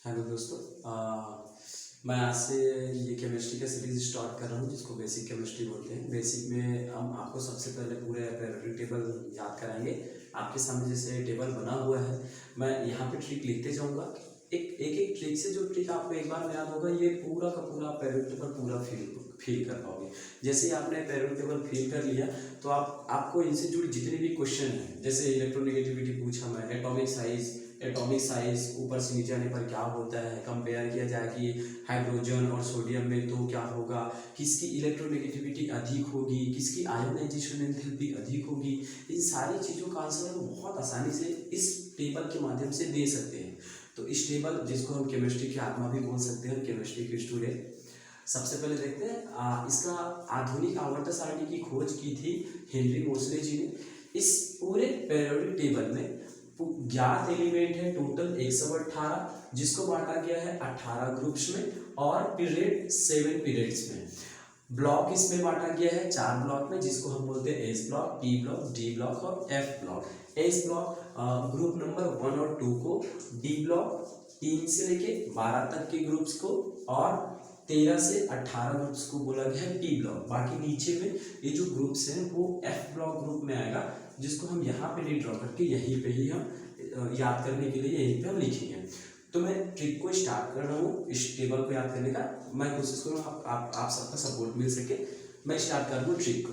Hello दोस्तों, मैं आज से ये केमिस्ट्री का सीरीज स्टार्ट कर रहा हूँ जिसको बेसिक केमिस्ट्री बोलते हैं। बेसिक में हम आपको सबसे पहले पूरे पीरियोडिक टेबल याद कराएंगे। आपके सामने जैसे टेबल बना हुआ है, मैं यहाँ पे ट्रिक लिखते जाऊँगा। एक ट्रिक से जो ट्रिक आपको एक बार में याद होगा, ये पूरा का पूरा पीरियोडिक टेबल पूरा फील कर पाओगे। जैसे ही आपने पीरियोडिक टेबल फील कर लिया तो आपको इनसे जुड़ी जितने भी क्वेश्चन हैं, जैसे इलेक्ट्रोनेगेटिविटी पूछा मैं, एटॉमिक साइज ऊपर से नीचे आने पर क्या होता है, कंपेयर किया जाए कि हाइड्रोजन और सोडियम में तो क्या होगा, किसकी इलेक्ट्रोनेगेटिविटी अधिक होगी, किसकी आयोनाइजेशन एंथैल्पी अधिक होगी। इन सारी चीज़ों का आंसर हम बहुत आसानी से इस टेबल के माध्यम से दे सकते हैं। तो इस टेबल, जिसको हम केमिस्ट्री की आत्मा भी बोल सकते हैं, केमिस्ट्री के स्टूडेंट, सबसे पहले देखते हैं इसका आधुनिक आवर्त सारणी की खोज की थी हेनरी मोसले जी ने। इस पूरे पीरियोडिक टेबल में ज्ञात एलिमेंट है टोटल 118, जिसको बांटा गया है 18 ग्रुप्स में और पीरियड 7 पीरियड्स में। ब्लॉक इसमें बांटा गया है 4 ब्लॉक में, जिसको हम बोलते हैं S block, P block, D block और F block. S block group number 1 और 2 को, डी ब्लॉक 3 से लेके 12 तक के ग्रुप्स को और 13 से 18 ग्रुप्स को बोला गया है पी ब्लॉक। बाकी नीचे में ये जो ग्रुप्स हैं वो एफ ब्लॉक ग्रुप में आएगा, जिसको हम यहाँ पे नहीं ड्रॉ करके यहीं पे ही हम याद करने के लिए यहीं पे हम लिखेंगे। तो मैं ट्रिक को स्टार्ट कर रहा हूँ इस टेबल को याद करने का। मैं कोशिश करूँ आप सबका सपोर्ट मिल सके। मैं स्टार्ट कर दूँ ट्रिक को।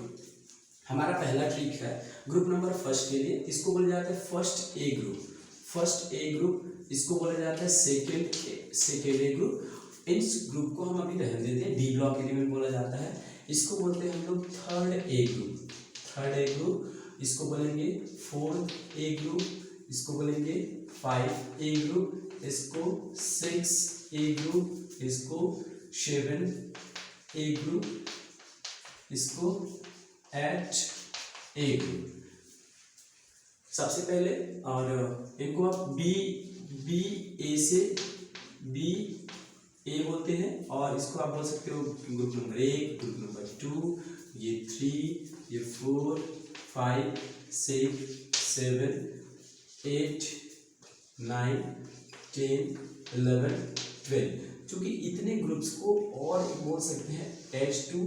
हमारा पहला ट्रिक है ग्रुप नंबर फर्स्ट के लिए, इसको बोला जाता है first A group. First A group इसको बोला जाता है सेकेंड ए ग्रुप। इस ग्रुप को हम अभी रहने देते हैं, डी ब्लॉक एलिमेंट बोला जाता है। इसको बोलते हैं हम लोग third A group. Third A group इसको बोलेंगे फोर्थ ए ग्रुप, इसको बोलेंगे 5 ए ग्रुप, इसको 6 ए ग्रुप, इसको 7 ए ग्रुप, इसको 8 ए ग्रुप। सबसे पहले और इनको आप बी ए से बी ए बोलते हैं, और इसको आप बोल सकते हो ग्रुप नंबर 1, ग्रुप नंबर 2, ये 3, ये 4, 5, 6, 7, 8, 9, 10, 11, 12। चूंकि इतने ग्रुप्स को और बोल सकते हैं H2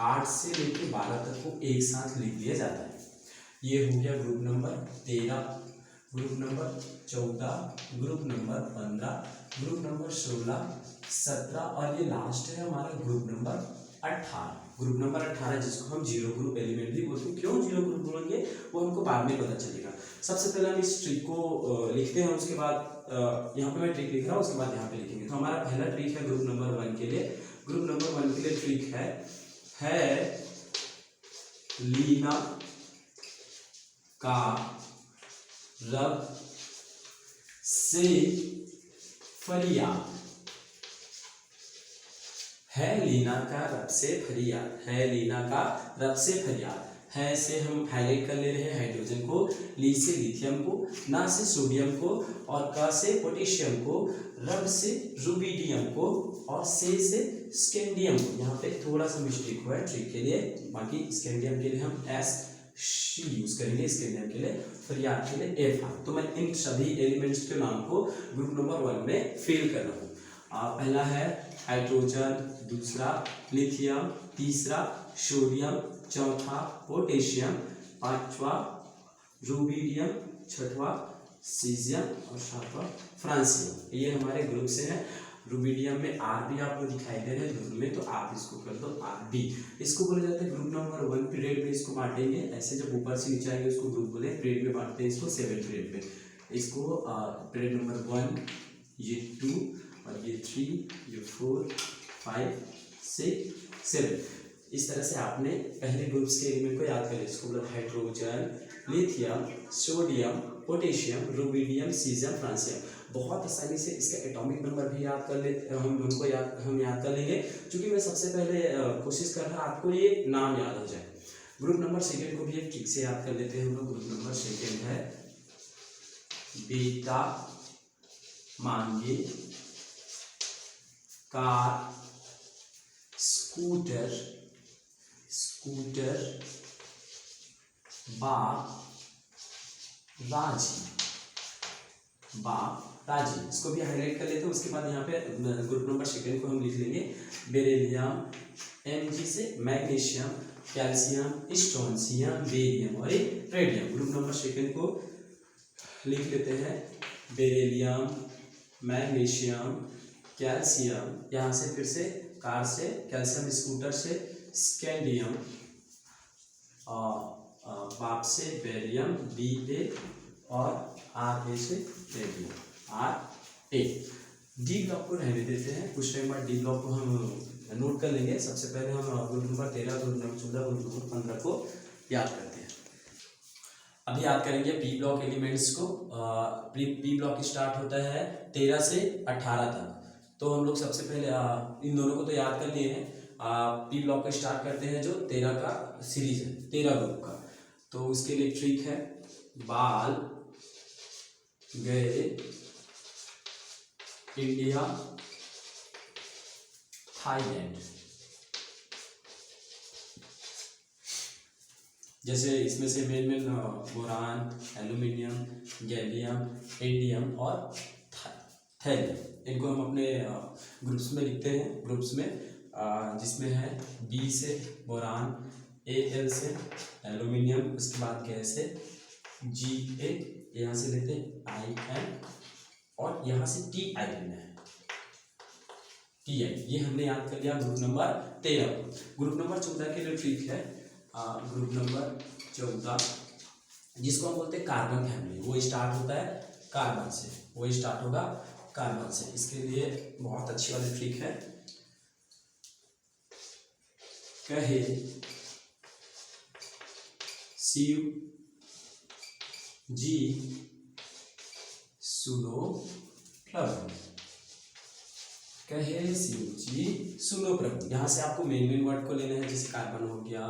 8 से लेकर 12 तक को एक साथ लिख दिया जाता है। ये हो गया group number 13, group number 14, group number 15, group number 16, 17 और ये लास्ट है हमारा ग्रुप नंबर 18। ग्रुप नंबर 18 जिसको हम जीरो ग्रुप एलिमेंट भी बोलते हैं। क्यों जीरो ग्रुप बोलेंगे वो हमको बाद में पता चलेगा। सबसे पहले हम इस ट्रिक को लिखते हैं, उसके बाद यहाँ पे मैं ट्रिक लिख रहा हूँ, उसके बाद यहाँ पे लिखेंगे। तो हमारा पहला ट्रिक है ग्रुप नंबर 1 के लिए। ग्रुप नंबर 1 के लिए ट्रिक है लीना का रब से फरियाद। है लीना का रब से फरियाद, है लीना का रब से फरियाद। है से हम हाईलाइट कर ले रहे हैं हाइड्रोजन को, ली से लिथियम को, ना से सोडियम को और का से पोटेशियम को, रब से रुबिडियम को और से स्कैंडियम को। यहाँ पे थोड़ा सा मिस्टेक हुआ है ट्रिक के लिए, बाकी स्कैंडियम के लिए हम एस शी यूज करेंगे, स्कैंडियम के लिए, फरियाद के लिए एफ। तो मैं इन सभी एलिमेंट्स के नाम को ग्रुप नंबर 1 में फिल कर रहा हूँ। पहला है हाइड्रोजन, दूसरा लिथियम, तीसरा सोडियम, चौथा पोटेशियम, पांचवा रुबिडियम, छठवा सीजियम और सातवां फ्रांसियम। ये हमारे ग्रुप से हैं। रुबिडियम में आर भी आपको दिखाई दे रहे हैं ग्रुप में, तो आप इसको कर दो आर बी। इसको बोला जाता है ग्रुप नंबर 1 पीरियड में इसको बांटेंगे। ऐसे जब ऊपर से नीचे आएंगे उसको ग्रुप बोले, पीरियड में बांटते हैं इसको 7 पीरियड में। इसको पीरियड नंबर 1, ये 2 और ये 3, ये 4, 5, 6, 7। इस तरह से आपने पहले ग्रुप्स के एलिमेंट को याद करें। इसको बोला hydrogen, lithium, sodium, potassium, rubidium, caesium, francium. बहुत आसानी से इसका एटॉमिक नंबर भी याद कर लेते, हम याद कर लेंगे। क्योंकि मैं सबसे पहले कोशिश कर रहा आपको ये नाम याद हो जाए। ग्रुप नंबर सेकेंड को भी एक ट्रिक से याद कर लेते हैं हम लोग। ग्रुप नंबर सेकेंड है बीटा, मांगे, कार, स्कूटर, बाप, राजी, बाप, राजी, इसको भी हाईलाइट कर लेते हैं। उसके बाद यहाँ पे ग्रुप नंबर सेकंड को हम लिख लेंगे बेरिलियम, Mg से मैग्नीशियम, कैल्शियम, स्ट्रोंशियम, बेरियम और रेडियम। ग्रुप नंबर सेकंड को लिख लेते हैं बेरिलियम, मैग्नीशियम, कैल्शियम, यहाँ से फिर से कार से कैल्शियम, स्कूटर से स्कैंडियम, बाप से बेरियम, Ba और Ra से रेडियम, Ra। डी ब्लॉक को रहने देते हैं, कुछ टाइम बाद डी ब्लॉक को हम नोट कर लेंगे। सबसे पहले हम group number 13, group number 14, group number 15 को याद करते हैं। अभी याद करेंगे पी ब्लॉक एलिमेंट्स को। पी ब्लॉक स्टार्ट होता है 13 से 18 तक। तो हम लोग सबसे पहले इन दोनों को तो याद कर लिए हैं। पी ब्लॉक को स्टार्ट करते हैं जो 13 का सीरीज है, 13 ग्रुप का। तो उसके लिए ट्रिक है बाल, गए, इंडिया, थाईलैंड। जैसे इसमें से main boron, aluminium, gallium, indium और थैलियम, इनको हम अपने ग्रुप्स में लिखते हैं। ग्रुप्स में जिसमें है बी से बोरान, Al से एल्यूमिनियम, उसके बाद गैस से Ga, यहाँ से लेते हैं In और यहाँ से Ti लेना है, Ti। ये हमने याद कर लिया ग्रुप नंबर 13 को। ग्रुप नंबर 14 के लिए ट्रिक है ग्रुप नंबर 14 जिसको हम बोलते हैं कार्बन फैमिली। वो स्टार्ट होता है कार्बन से, वो स्टार्ट होगा कार्बन से। इसके लिए बहुत अच्छी वाली ट्रिक है कहे शिव जी सुनो प्रभु, कहे शिव जी सुनो प्रभु। यहाँ से आपको मेन वर्ड को लेना है, जैसे कार्बन हो गया,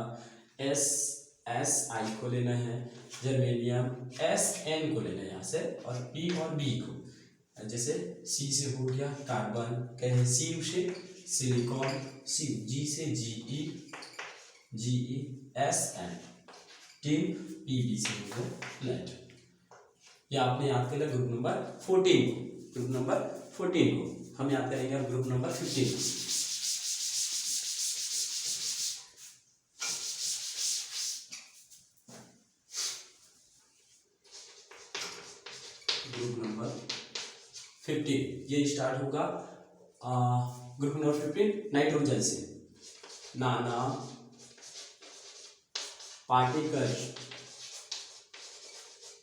SSI को लेना है, जर्मेनियम SN को लेना है यहाँ से, और P और B को। जैसे C से हो गया कार्बन, कहे शिव से सिलिकॉन, शिव, G से GeSN, टिन, PB से हो गया प्लेट। ये आपने याद कर लिया ग्रुप नंबर 14 को। ग्रुप नंबर 14 को हम याद करेंगे अब ग्रुप नंबर 15। ग्रुप नंबर 15 ये स्टार्ट होगा ग्रुप नंबर 15 नाइट्रोजन से। नाना पाटेकर,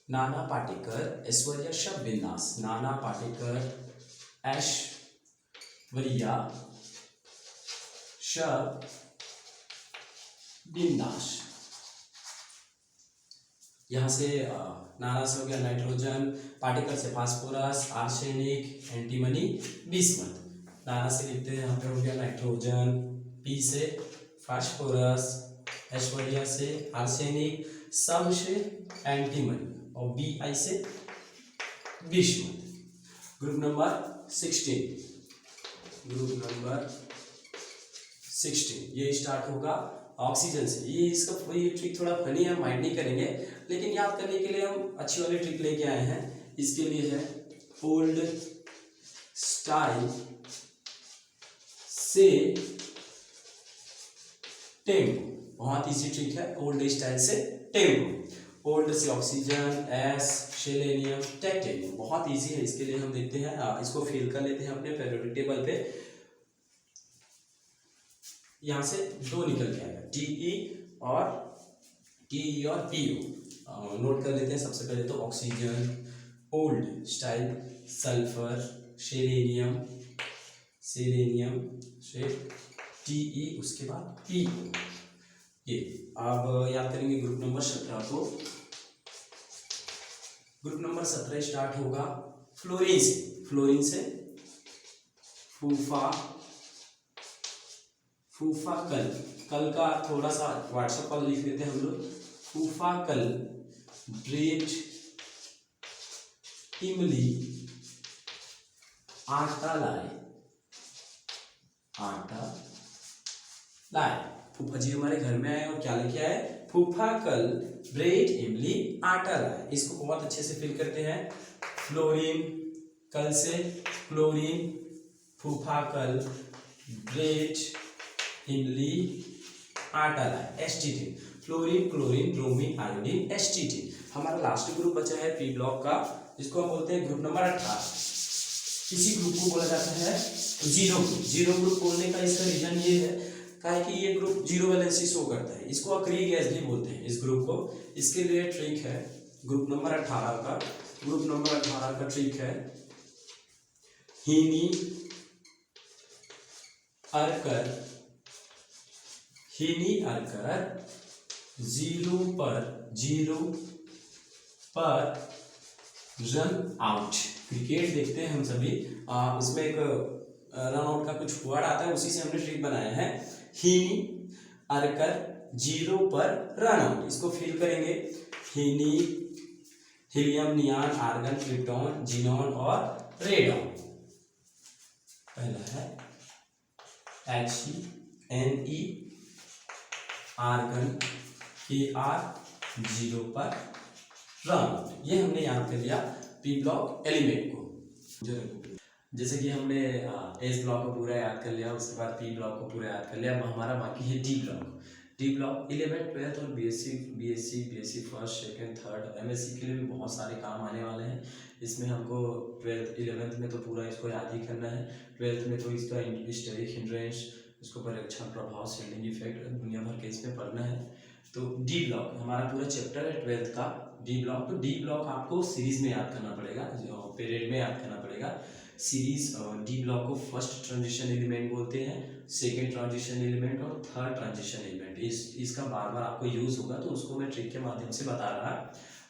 नाना पाटेकर ऐश्वर्या शब विन्यास, नाना पाटेकर ऐश्वर्या शब विन्यास। यहाँ से नाना से हो गया नाइट्रोजन, पार्टिकल से फास्फोरस, आर्सेनिक, एंटीमनी, बिस्मथ। नाना से लिखते हैं यहाँ पे हो गया नाइट्रोजन, पी से फास्फोरस, ऐश्वर्या से आर्सेनिक, सब से एंटीमनी और Bi से bismuth. Group number 16, group number 16 ये स्टार्ट होगा ऑक्सीजन से। ये इसका ये ट्रिक थोड़ा फनी है, माइंड नहीं करेंगे, लेकिन याद करने के लिए हम अच्छी वाली ट्रिक लेके आए हैं। इसके लिए है ओल्ड स्टाइल से टेम्पो। बहुत इजी ट्रिक है, ओल्ड स्टाइल से टेम्पो। ओल्ड से ऑक्सीजन, एस, सेलेनियम, टाइटेनियम, बहुत इजी है। इसके लिए हम देखते हैं, इसको फिल कर लेते हैं अपने पीरियोडिक टेबल पे। यहाँ से 2 निकल के आएगा, Te और PO। नोट कर लेते हैं सबसे पहले तो oxygen, old style, sulphur, selenium से Te, उसके बाद PO। ये अब याद करेंगे ग्रुप नंबर 17 को। ग्रुप नंबर 17 स्टार्ट होगा फ्लोरीन से। फ्लोरीन से फूफा कल, कल का थोड़ा सा व्हाट्सएप पर लिख देते हैं हम लोग। फूफा कल, ब्रेड, इमली, आटा लाए, आटा लाए। फूफा जी हमारे घर में आए और क्या लेके आए? फूफा कल ब्रेड, इमली, आटा लाए। इसको बहुत अच्छे से फिल करते हैं। फ्लोरीन कल से क्लोरीन, फूफा कल, ब्रेट, इमली, आटा लाए, एस्टीटीन, फ्लोरीन, क्लोरीन, ब्रोमीन, आयोडीन, एस्टीटीन। हमारा लास्ट ग्रुप बचा है पी ब्लॉक का, जिसको हम बोलते हैं ग्रुप नंबर 18। इसी ग्रुप को बोला जाता है जीरो ग्रुप। जीरो ग्रुप बोलने का इसका रीजन ये है कि ये ग्रुप जीरो वैलेंसी शो करता है। इसको अक्री गैस भी बोलते हैं इस ग्रुप को। इसके लिए ट्रिक है ग्रुप नंबर 18 का। ग्रुप नंबर 18 का ट्रिक है हीनी अर्कर जीरो पर रन आउट। क्रिकेट देखते हैं हम सभी, उसमें एक रन आउट का कुछ वर्ड आता है, उसी से हमने ट्रिक बनाया है हीनी अर्कर जीरो पर रन आउट। इसको फिल करेंगे हीनी, helium, neon, argon, krypton, xenon और रेडॉन। पहला है HNE आर्गन Kr जीरो पर रन। ये हमने याद कर लिया पी ब्लॉक एलिमेंट को। जैसे कि हमने एस ब्लॉक को पूरा याद कर लिया, उसके बाद पी ब्लॉक को पूरा याद कर लिया। अब हमारा बाकी है D block. D block 11th 12th और BSc first second third MSc के लिए भी बहुत सारे काम आने वाले हैं। इसमें हमको 12th 11th में तो पूरा इसको याद ही करना है। 12th में तो इसका हिस्टेरिक हिंड्रेंस, उसके ऊपर अच्छा प्रभाव, सेलिंग इफेक्ट, दुनिया भर के इसमें पढ़ना है। तो डी ब्लॉक हमारा पूरा चैप्टर है 12th का डी ब्लॉक। तो डी ब्लॉक आपको सीरीज में याद करना पड़ेगा, पीरियड में याद करना पड़ेगा। सीरीज डी ब्लॉक को फर्स्ट ट्रांजिशन एलिमेंट बोलते हैं, सेकेंड ट्रांजिशन एलिमेंट और थर्ड ट्रांजिशन एलिमेंट। इसका बार बार आपको यूज होगा, तो उसको मैं ट्रिक के माध्यम से बता रहा।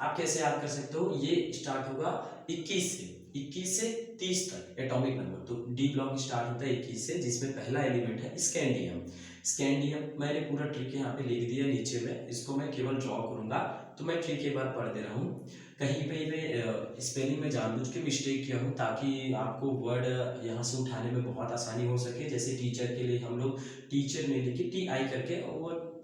आप कैसे याद कर सकते हो? ये स्टार्ट होगा 21 से 30 तक एटॉमिक नंबर। तो डी ब्लॉक स्टार्ट होता है 21 से, जिसमें पहला एलिमेंट है स्कैंडियम। मैंने पूरा ट्रिक यहाँ पे लिख दिया नीचे में, इसको मैं केवल ड्रॉ करूंगा। तो मैं ट्रिक एक बार पढ़ दे रहा हूँ। कहीं पे मैं स्पेलिंग में जानबूझ के मिस्टेक किया हूँ, ताकि आपको वर्ड यहाँ से उठाने में बहुत आसानी हो सके। जैसे टीचर के लिए हम लोग टीचर में लिखे TI करके, और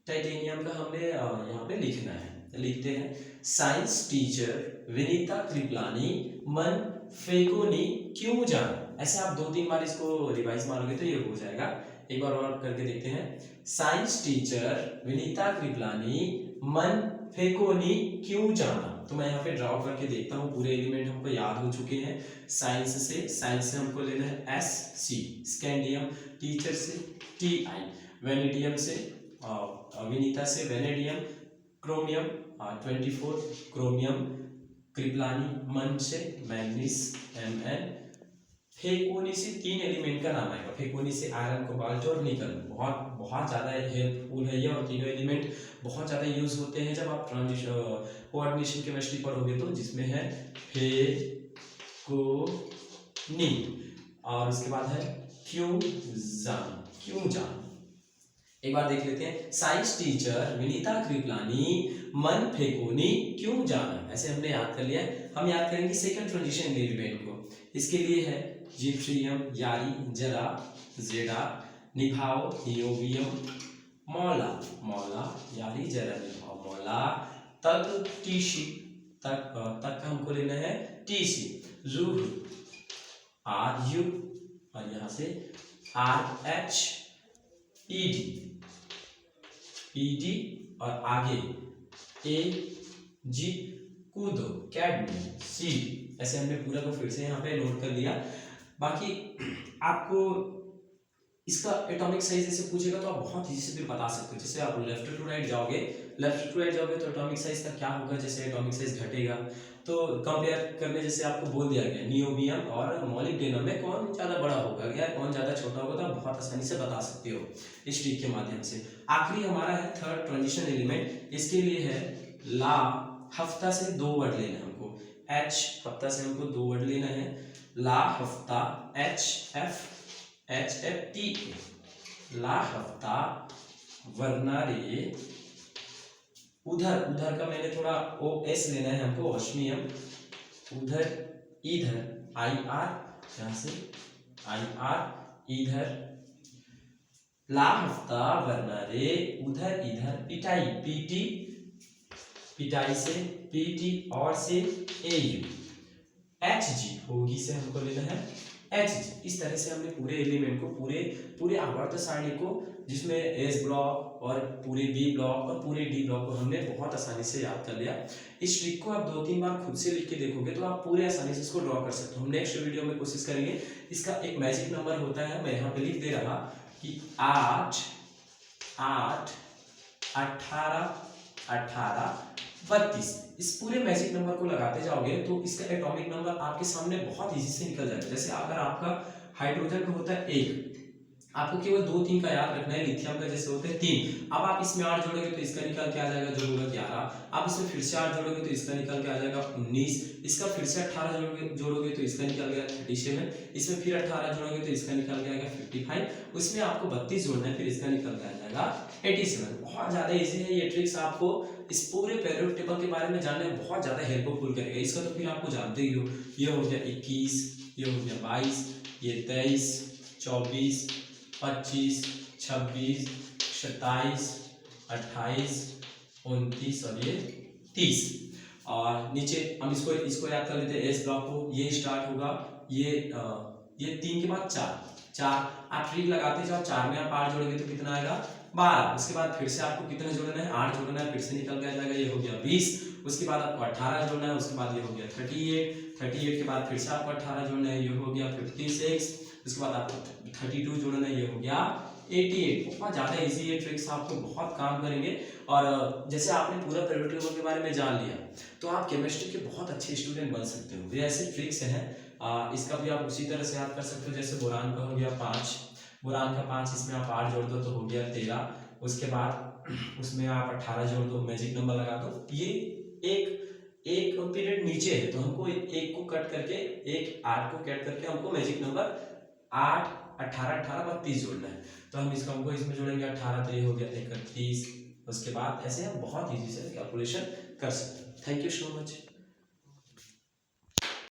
टाइटेनियम का हमने यहाँ पे लिखना है। लिखते हैं साइंस टीचर विनीता कृपलानी मन फेकोनी क्यों जाना। ऐसे आप 2-3 बार इसको रिवाइज मारोगे तो ये हो जाएगा। एक बार और करके देखते हैं। साइंस टीचर विनीता कृपलानी मन फेकोनी क्यों जाना। तो मैं यहाँ पे ड्रॉ करके देखता हूँ, पूरे एलिमेंट हमको याद हो चुके हैं। साइंस से हमको लेना है SC स्कैंडियम, टीचर से TI, वेनेडियम से विनीता से वेनेडियम, क्रोमियम 24 क्रोमियम, कृपलानी मन से मैग्नीज Mn, फेकोनी से 3 एलिमेंट का नाम आएगा। फेकोनी से आयरन, कोबाल्ट और निकल। बहुत ज़्यादा हेल्पफुल है ये, और तीनों एलिमेंट बहुत ज़्यादा यूज होते हैं जब आप कोऑर्डिनेशन केमिस्ट्री पढ़ोगे तो, जिसमें है फेकोनी, और उसके बाद है क्यों जान। एक बार देख लेते हैं। साइंस टीचर विनीता कृपलानी मन फेकोनी क्यों जाना। ऐसे हमने याद कर लिया। हम याद करेंगे सेकंड ट्रांजिशन एलिमेंट को। इसके लिए है जिप्सियम, यारी, जरा, जेडा, निभाओ, नियोबियम, मौला, यारी, जरा, निभाओ, मौला, तक, टीसी, तक हमको लेना है TC, रूह, RU, और यहाँ से RH, ED, और आगे AG, कूदो, कैडमियम, C। ऐसे हमने पूरा को फिर से यहाँ पे नोट कर लिया। बाकी आपको इसका एटॉमिक साइज ऐसे पूछेगा तो आप बहुत इजी से भी बता सकते हो। जैसे आप लेफ्ट टू राइट जाओगे तो एटॉमिक साइज का क्या होगा, जैसे एटॉमिक साइज घटेगा तो कंपेयर करने, जैसे आपको बोल दिया गया नियोबियम और मॉलिब्डेनम में कौन ज़्यादा बड़ा होगा या कौन ज़्यादा छोटा होगा, तो आप बहुत आसानी से बता सकते हो इस ट्रिक के माध्यम से। आखिरी हमारा है थर्ड ट्रांजिशन एलिमेंट। इसके लिए है ला, हफ्ता से 2 वर्ड लेना है हमको। H हफ्ता से हमको 2 वर्ड लेना है। ला हफ्ता, HFTA, ला हफ्ता, वरना रे, उधर का मैंने थोड़ा OS लेना है हमको, ऑस्मियम, उधर, इधर, IR, यहाँ से IR, इधर, ला हफ्ता, वरना रे, उधर, इधर, पिटाई, पिटाई से PT, और से AU, HG होगी से हमको लेना है HG। इस तरह से हमने पूरे एलिमेंट को पूरे आवर्त सारणी को, जिसमें एस ब्लॉक और पूरे बी ब्लॉक और पूरे डी ब्लॉक को हमने बहुत आसानी से याद कर लिया। इस ट्रिक को आप 2-3 बार खुद से लिख के देखोगे तो आप पूरे आसानी से इसको ड्रॉ कर सकते हो। हम नेक्स्ट वीडियो में कोशिश करेंगे। इसका एक मैजिक नंबर होता है, मैं यहाँ पे लिख दे रहा कि 8 8 18 18 32। इस पूरे मैजिक नंबर को लगाते जाओगे तो इसका एटॉमिक नंबर आपके सामने बहुत इजी से निकल जाएगा। जैसे अगर आपका हाइड्रोजन का होता है 1, आपको केवल 2-3 का याद रखना है। लिथियम का जैसे होते हैं 3, अब आप इसमें 8 जोड़ोगे तो इसका निकल के आ जाएगा जो होगा 11। आप इसमें फिर से 8 जोड़ोगे तो इसका निकल के आ जाएगा 19। इसका फिर से 18 जोड़ोगे तो इसका निकल गया 37। इसमें फिर 18 जोड़ोगे तो इसका निकल के आएगा 55। उसमें आपको 32 जोड़ना है, फिर इसका निकल के आ जाएगा 87। बहुत ज्यादा इजी है ये ट्रिक्स। आपको इस पूरे पेरियोडिक टेबल के बारे में जानने में बहुत ज्यादा हेल्पफुल करेगा। इसका तो फिर आपको जानते ही हो, ये हो गया 21, ये हो गया 22, ये 23, 24, 25, 26, 27, 28, 29 और ये 30। और नीचे हम इसको याद कर लेते हैं। एस ब्लॉक को ये स्टार्ट होगा, ये 3 के बाद 4 आप ट्रिक लगाते जाओ। 4 में आप 8 जोड़ेंगे तो कितना आएगा 12। उसके बाद फिर से आपको कितना जोड़ना है 8 जोड़ना है, फिर से निकल के आ जाएगा, ये हो गया 20। उसके बाद आपको 18 जोड़ना है, उसके बाद ये हो गया 38 के बाद फिर से आपको 18 जोड़ना है, ये हो गया 56। उसके बाद आपको 32 जोड़ना है, ये हो गया 88। बहुत ज़्यादा इजी ये ट्रिक्स आपको बहुत काम करेंगे। और जैसे आपने पूरा पेरियोडिक टेबल के बारे में जान लिया तो आप केमिस्ट्री के बहुत अच्छे स्टूडेंट बन सकते हो। ये ऐसे ट्रिक्स हैं, इसका भी आप उसी तरह से याद कर सकते हो। जैसे बोरान का हो गया 5, बोरान का 5, इसमें आप 8 जोड़ दो तो हो गया 13। उसके बाद उसमें आप 18 जोड़ दो, मैजिक नंबर लगा दो। ये एक पीरियड नीचे है तो हमको एक को कट करके, एक 8 को कट करके हमको मैजिक नंबर 8 18 18 32 जोड़ना है। तो हम हमको इसमें जोड़ेंगे 18 तो ये हो गया 31। उसके बाद ऐसे हम बहुत इजी से कैलकुलेशन कर सकते हैं। Thank you so much.